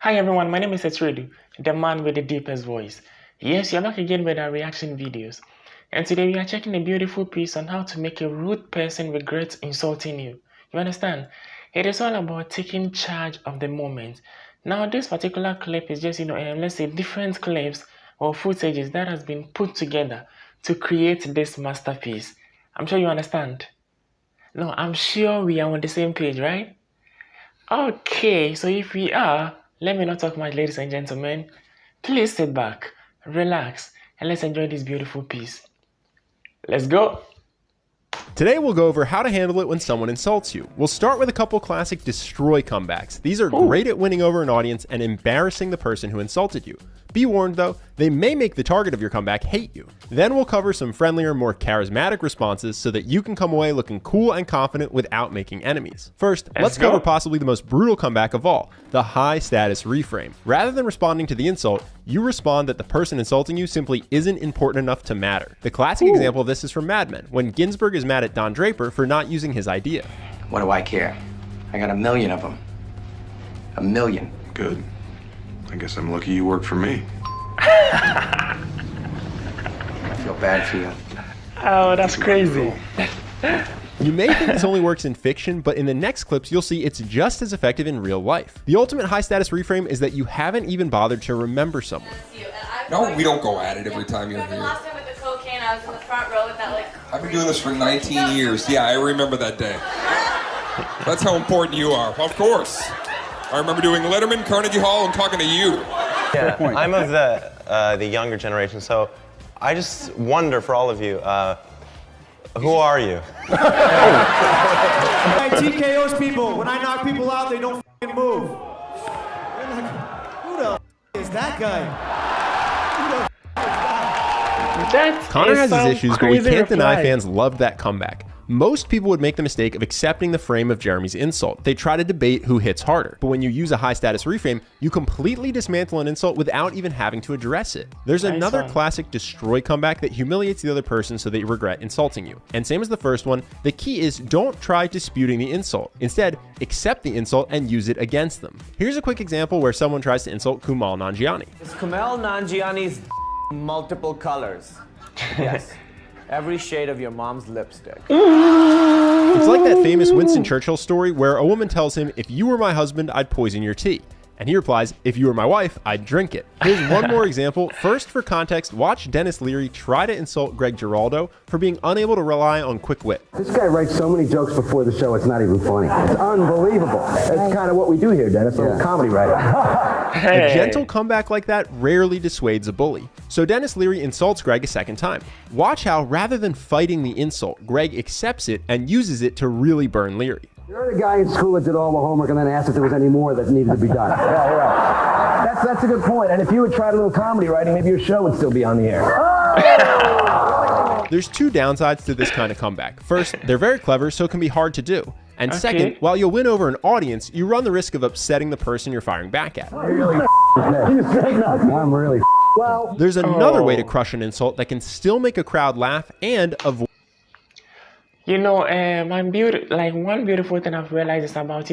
Hi everyone, my name is Etridu, the man with the deepest voice. Yes, you're back again with our reaction videos. And today we are checking a beautiful piece on how to make a rude person regret insulting you. You understand? It is all about taking charge of the moment. Now this particular clip is just, let's say different clips or footages that has been put together to create this masterpiece. I'm sure you understand. No, I'm sure we are on the same page, right? Okay, so if we are, let me not talk much, ladies and gentlemen. Please sit back, relax, and let's enjoy this beautiful piece. Let's go. Today we'll go over how to handle it when someone insults you. We'll start with a couple classic destroy comebacks. These are great at winning over an audience and embarrassing the person who insulted you. Be warned though, they may make the target of your comeback hate you. Then we'll cover some friendlier, more charismatic responses so that you can come away looking cool and confident without making enemies. First, let's cover possibly the most brutal comeback of all, the high status reframe. Rather than responding to the insult, you respond that the person insulting you simply isn't important enough to matter. The classic example of this is from Mad Men, when Ginsberg is mad at Don Draper for not using his idea. What do I care? I got 1 million of them. 1 million. Good. I guess I'm lucky you work for me. I feel bad for you. Oh, that's crazy. You may think this only works in fiction, but in the next clips, you'll see it's just as effective in real life. The ultimate high status reframe is that you haven't even bothered to remember someone. No, we don't go at it every time you're here. Last time with the cocaine, I was in the front row with that, like... I've been doing this for 19 years. Yeah, I remember that day. That's how important you are. Of course. I remember doing Letterman, Carnegie Hall, and talking to you. Yeah, I'm of the younger generation, so I just wonder for all of you, who are you? I TKOs people. When I knock people out, they don't f***ing move. Who the f*** is that guy? Connor has his issues, but we can't deny fans loved that comeback. Most people would make the mistake of accepting the frame of Jeremy's insult. They try to debate who hits harder. But when you use a high status reframe, you completely dismantle an insult without even having to address it. There's another classic destroy comeback that humiliates the other person so they regret insulting you. And same as the first one, the key is don't try disputing the insult. Instead, accept the insult and use it against them. Here's a quick example where someone tries to insult Kumail Nanjiani. Is Kumail Nanjiani's multiple colors? Yes. Every shade of your mom's lipstick. It's like that famous Winston Churchill story where a woman tells him, "If you were my husband, I'd poison your tea." And he replies, "If you were my wife, I'd drink it." Here's one more example. First, for context, watch Denis Leary try to insult Greg Giraldo for being unable to rely on quick wit. This guy writes so many jokes before the show, it's not even funny. It's unbelievable. That's kind of what we do here, Dennis. I'm a comedy writer. A gentle comeback like that rarely dissuades a bully. So Denis Leary insults Greg a second time. Watch how, rather than fighting the insult, Greg accepts it and uses it to really burn Leary. You're the guy in school that did all the homework and then asked if there was any more that needed to be done. Yeah, right. That's a good point. And if you had tried a little comedy writing, maybe your show would still be on the air. There's two downsides to this kind of comeback. First, they're very clever, so it can be hard to do. And second, while you'll win over an audience, you run the risk of upsetting the person you're firing back at. I'm really well. There's another way to crush an insult that can still make a crowd laugh and avoid. One beautiful thing I've realized is about,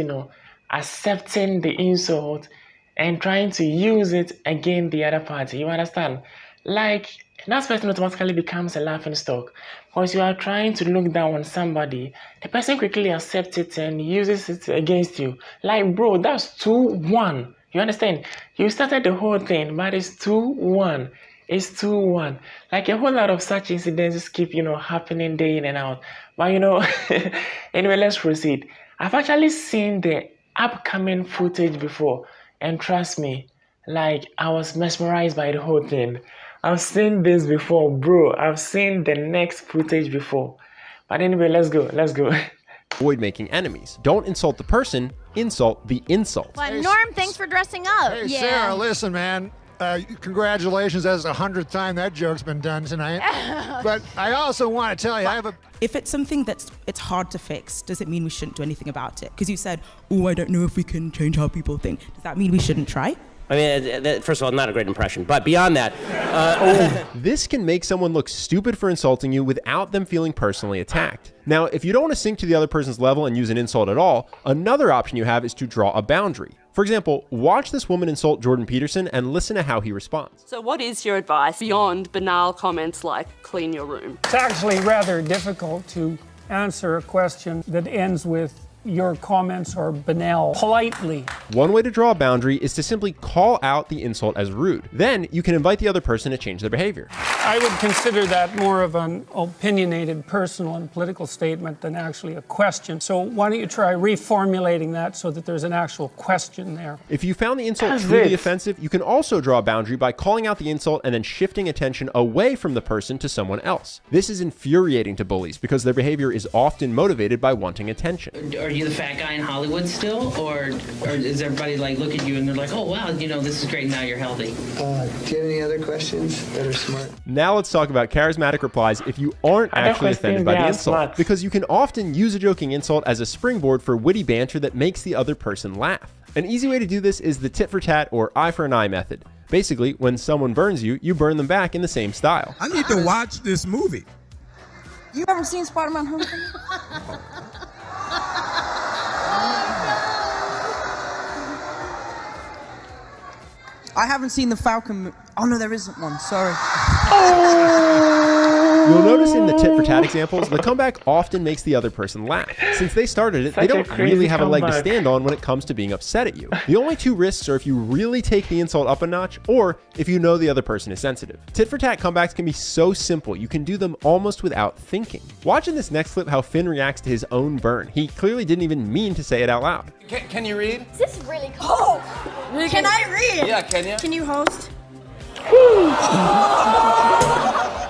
accepting the insult and trying to use it against the other party. You understand? Like, that person automatically becomes a laughing stock because you are trying to look down on somebody. The person quickly accepts it and uses it against you. Like, bro, that's 2-1. You understand? You started the whole thing, but it's 2-1. It's 2-1. Like, a whole lot of such incidents keep, happening day in and out. But, anyway, let's proceed. I've actually seen the upcoming footage before. And trust me, like, I was mesmerized by the whole thing. I've seen this before, bro. I've seen the next footage before. But anyway, let's go. Avoid making enemies. Don't insult the person, insult the insult. But Norm, thanks for dressing up. Hey, Sarah, listen, man. Congratulations, that's the 100th time that joke's been done tonight. But I also want to tell you, if it's something it's hard to fix, does it mean we shouldn't do anything about it? Because you said, oh, I don't know if we can change how people think. Does that mean we shouldn't try? I mean, first of all, not a great impression. But beyond that... This can make someone look stupid for insulting you without them feeling personally attacked. Now, if you don't want to sink to the other person's level and use an insult at all, another option you have is to draw a boundary. For example, watch this woman insult Jordan Peterson and listen to how he responds. So what is your advice beyond banal comments like clean your room? It's actually rather difficult to answer a question that ends with your comments are banal politely. One way to draw a boundary is to simply call out the insult as rude. Then you can invite the other person to change their behavior. I would consider that more of an opinionated personal and political statement than actually a question. So why don't you try reformulating that so that there's an actual question there? If you found the insult truly offensive, you can also draw a boundary by calling out the insult and then shifting attention away from the person to someone else. This is infuriating to bullies because their behavior is often motivated by wanting attention. Are you the fat guy in Hollywood still, or does everybody like look at you and they're like, oh wow, you know, this is great, now you're healthy? Do you have any other questions that are smart? Now let's talk about charismatic replies if you aren't actually offended by the insult, because you can often use a joking insult as a springboard for witty banter that makes the other person laugh. An easy way to do this is the tit for tat or eye for an eye method. Basically, when someone burns you, you burn them back in the same style. I need to watch this movie. You haven't seen Spider-Man Homecoming? I haven't seen the Falcon. Oh no, there isn't one. Sorry. You'll notice in the tit for tat examples, the comeback often makes the other person laugh. Since they started it, they don't really have a leg to stand on when it comes to being upset at you. The only two risks are if you really take the insult up a notch, or if you know the other person is sensitive. Tit for tat comebacks can be so simple, you can do them almost without thinking. Watch in this next clip how Finn reacts to his own burn. He clearly didn't even mean to say it out loud. Can you read? Is this really cool? Can I read? Yeah, can you? Can you host?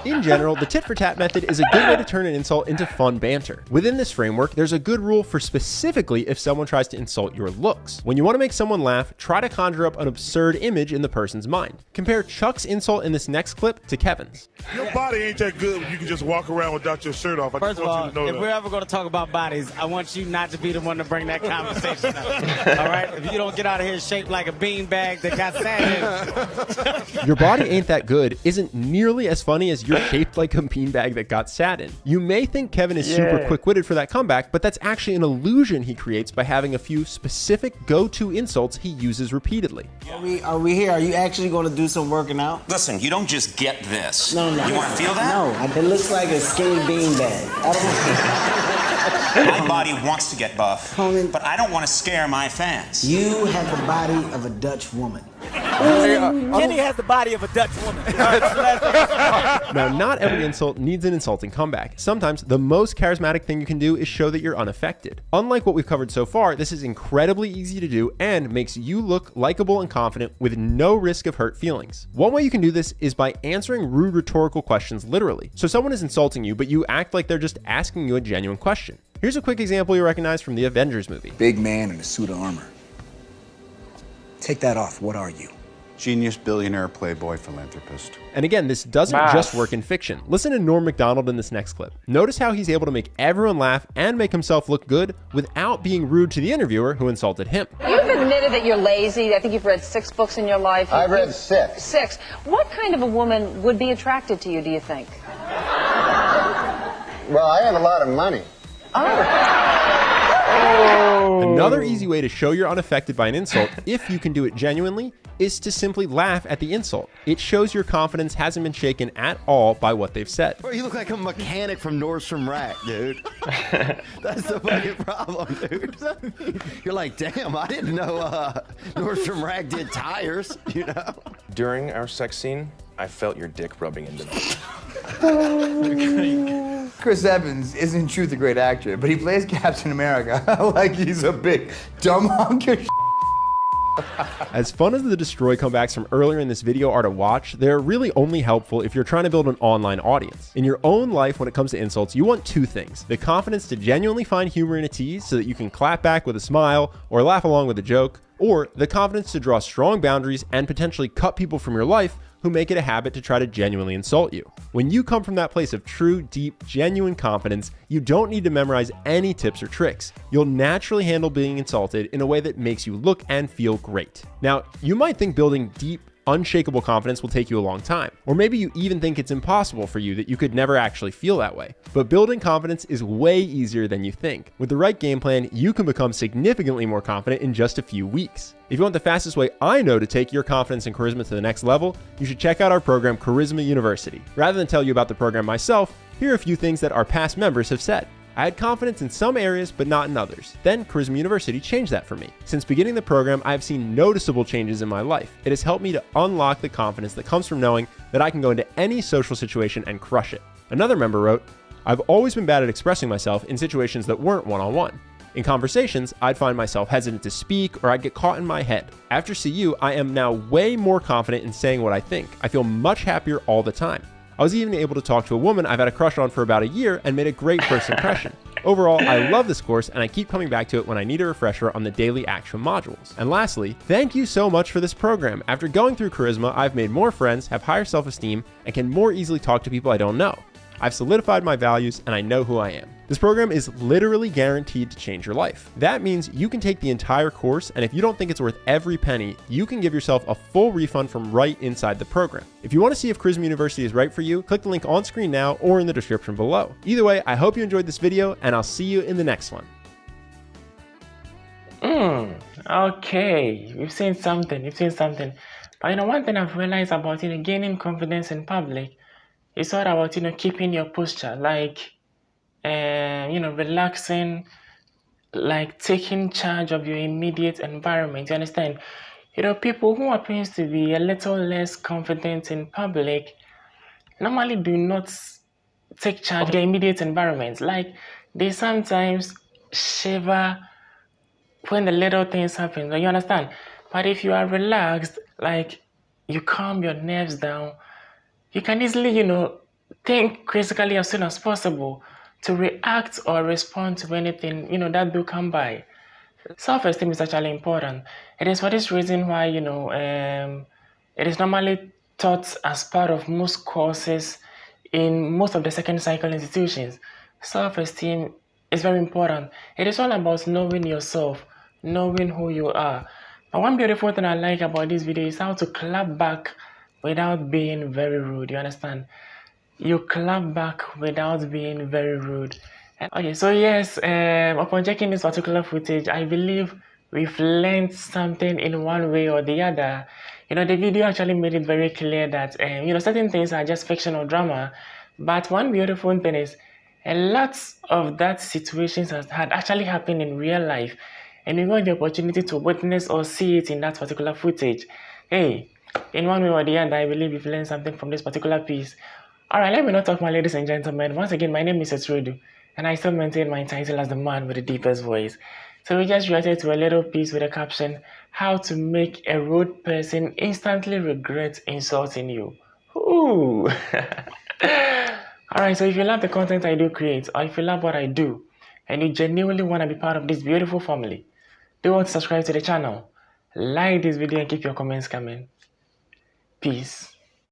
In general, the tit for tat method is a good way to turn an insult into fun banter. Within this framework, there's a good rule for specifically if someone tries to insult your looks. When you want to make someone laugh, try to conjure up an absurd image in the person's mind. Compare Chuck's insult in this next clip to Kevin's. Your body ain't that good when you can just walk around without your shirt off. First of all, if we're ever going to talk about bodies, I want you not to be the one to bring that conversation up. All right? If you don't get out of here shaped like a beanbag that got sand in. Your body ain't that good isn't nearly as funny as you're shaped like a beanbag that got sat in. You may think Kevin is super quick-witted for that comeback, but that's actually an illusion he creates by having a few specific go-to insults he uses repeatedly. Are we here? Are you actually going to do some working out? Listen, you don't just get this. No. You want to feel that? No, it looks like a skinny beanbag. My body wants to get buff, but I don't want to scare my fans. You have the body of a Dutch woman. Kenny has the body of a Dutch woman. Now, not every insult needs an insulting comeback. Sometimes the most charismatic thing you can do is show that you're unaffected. Unlike what we've covered so far, this is incredibly easy to do and makes you look likable and confident with no risk of hurt feelings. One way you can do this is by answering rude rhetorical questions literally. So someone is insulting you, but you act like they're just asking you a genuine question. Here's a quick example you recognize from the Avengers movie. Big man in a suit of armor. Take that off. What are you? Genius, billionaire, playboy, philanthropist. And again, this doesn't just work in fiction. Listen to Norm Macdonald in this next clip. Notice how he's able to make everyone laugh and make himself look good without being rude to the interviewer who insulted him. You've admitted that you're lazy. I think you've read 6 books in your life. I've read 6. 6. What kind of a woman would be attracted to you, do you think? Well, I have a lot of money. Another easy way to show you're unaffected by an insult, if you can do it genuinely, is to simply laugh at the insult. It shows your confidence hasn't been shaken at all by what they've said. Bro, you look like a mechanic from Nordstrom Rack, dude. That's the fucking problem, dude. You're like, damn, I didn't know Nordstrom Rack did tires, you know? During our sex scene, I felt your dick rubbing into me. Chris Evans is in truth a great actor, but he plays Captain America like he's a big dumb hunk of shit. As fun as the destroy comebacks from earlier in this video are to watch, they're really only helpful if you're trying to build an online audience. In your own life, when it comes to insults, you want 2 things: the confidence to genuinely find humor in a tease so that you can clap back with a smile or laugh along with a joke, or the confidence to draw strong boundaries and potentially cut people from your life who make it a habit to try to genuinely insult you. When you come from that place of true, deep, genuine confidence, you don't need to memorize any tips or tricks. You'll naturally handle being insulted in a way that makes you look and feel great. Now, you might think building deep, unshakable confidence will take you a long time. Or maybe you even think it's impossible for you, that you could never actually feel that way. But building confidence is way easier than you think. With the right game plan, you can become significantly more confident in just a few weeks. If you want the fastest way I know to take your confidence and charisma to the next level, you should check out our program, Charisma University. Rather than tell you about the program myself, here are a few things that our past members have said. I had confidence in some areas, but not in others. Then Charisma University changed that for me. Since beginning the program, I have seen noticeable changes in my life. It has helped me to unlock the confidence that comes from knowing that I can go into any social situation and crush it. Another member wrote, I've always been bad at expressing myself in situations that weren't one-on-one. In conversations, I'd find myself hesitant to speak or I'd get caught in my head. After CU, I am now way more confident in saying what I think. I feel much happier all the time. I was even able to talk to a woman I've had a crush on for about a year and made a great first impression. Overall, I love this course and I keep coming back to it when I need a refresher on the daily action modules. And lastly, thank you so much for this program. After going through Charisma, I've made more friends, have higher self-esteem, and can more easily talk to people I don't know. I've solidified my values and I know who I am. This program is literally guaranteed to change your life. That means you can take the entire course, and if you don't think it's worth every penny, you can give yourself a full refund from right inside the program. If you want to see if Charisma University is right for you, click the link on screen now or in the description below. Either way, I hope you enjoyed this video and I'll see you in the next one. Okay, you've seen something. But you know, one thing I've realized about, gaining confidence in public is all about, keeping your posture, like, relaxing, like taking charge of your immediate environment. You understand? People who appears to be a little less confident in public normally do not take charge of their immediate environment. Like, they sometimes shiver when the little things happen. You understand? But if you are relaxed, like you calm your nerves down, you can easily, think critically as soon as possible to react or respond to anything, that do come by. Self-esteem is actually important. It is for this reason why, it is normally taught as part of most courses in most of the second cycle institutions. Self-esteem is very important. It is all about knowing yourself, knowing who you are. But one beautiful thing I like about this video is how to clap back without being very rude. You understand? You clap back without being very rude. Okay, so yes, upon checking this particular footage, I believe we've learned something in one way or the other. The video actually made it very clear that, certain things are just fiction or drama. But one beautiful thing is, a lot of that situations had actually happened in real life. And we got the opportunity to witness or see it in that particular footage. Hey, in one way or the other, I believe we've learned something from this particular piece. Alright, let me not talk, my ladies and gentlemen. Once again, my name is Etrudu, and I still maintain my title as the man with the deepest voice. So we just reacted to a little piece with a caption, how to make a rude person instantly regret insulting you. Ooh! Alright, so if you love the content I do create, or if you love what I do, and you genuinely want to be part of this beautiful family, do want to subscribe to the channel, like this video and keep your comments coming. Peace.